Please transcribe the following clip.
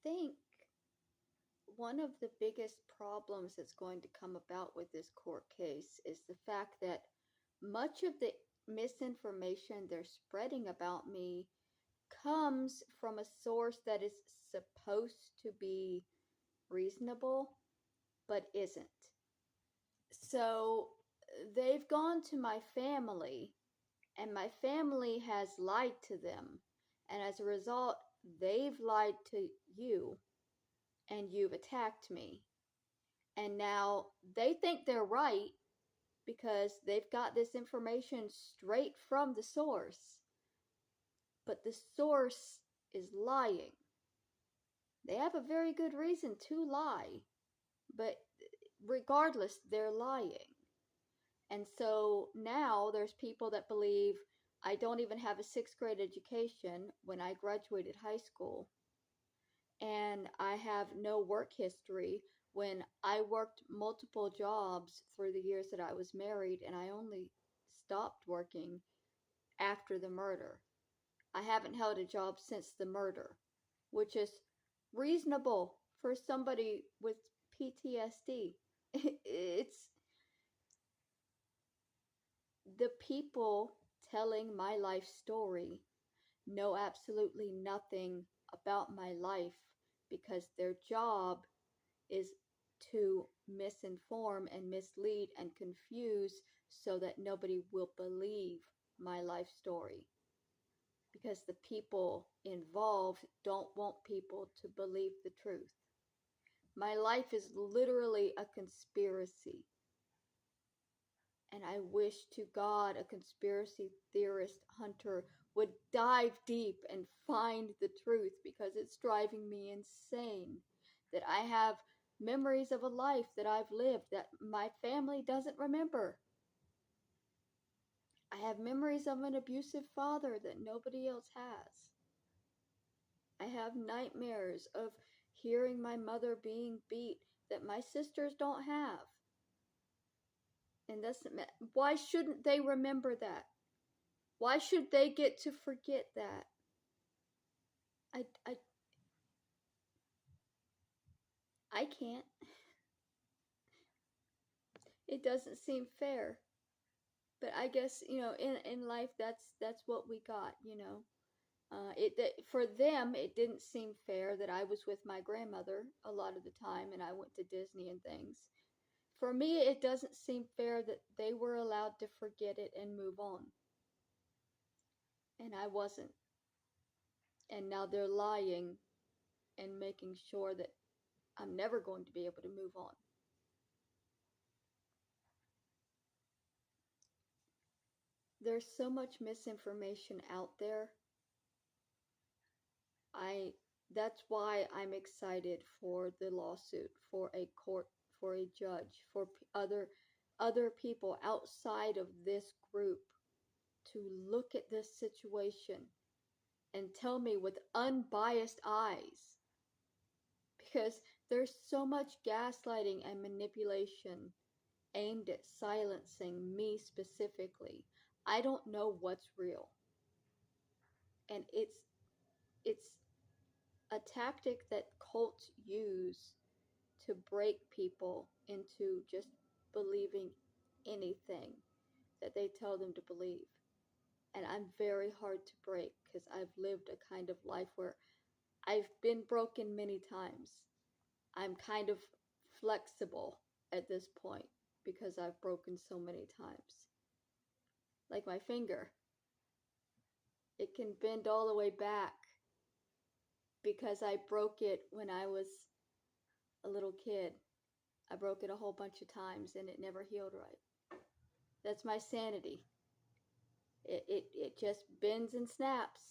think one of the biggest problems that's going to come about with this court case is the fact that much of the misinformation they're spreading about me comes from a source that is supposed to be reasonable but isn't. So they've gone to my family, and my family has lied to them. And as a result, they've lied to you, and you've attacked me. And now they think they're right because they've got this information straight from the source, but the source is lying. They have a very good reason to lie, but regardless, they're lying. And so now there's people that believe I don't even have a sixth grade education when I graduated high school, and I have no work history when I worked multiple jobs through the years that I was married, and I only stopped working after the murder. I haven't held a job since the murder, which is reasonable for somebody with PTSD. It's the people telling my life story know absolutely nothing about my life because their job is to misinform and mislead and confuse so that nobody will believe my life story. Because the people involved don't want people to believe the truth. My life is literally a conspiracy. And I wish to God a conspiracy theorist hunter would dive deep and find the truth, because it's driving me insane that I have memories of a life that I've lived that my family doesn't remember. I have memories of an abusive father that nobody else has. I have nightmares of hearing my mother being beat that my sisters don't have. And why shouldn't they remember that? Why should they get to forget that? I, I, I can't. It doesn't seem fair. But I guess, in life that's what we got, for them it didn't seem fair that I was with my grandmother a lot of the time and I went to Disney and things. For me, it doesn't seem fair that they were allowed to forget it and move on. And I wasn't. And now they're lying and making sure that I'm never going to be able to move on. There's so much misinformation out there. That's why I'm excited for the lawsuit, for a court, for a judge, for other people outside of this group to look at this situation and tell me with unbiased eyes, because there's so much gaslighting and manipulation aimed at silencing me specifically. I don't know what's real. And it's a tactic that cults use to break people into just believing anything that they tell them to believe. And I'm very hard to break because I've lived a kind of life where I've been broken many times. I'm kind of flexible at this point because I've broken so many times. Like my finger. It can bend all the way back because I broke it when I was a little kid. I broke it a whole bunch of times and it never healed right. That's my sanity. It just bends and snaps.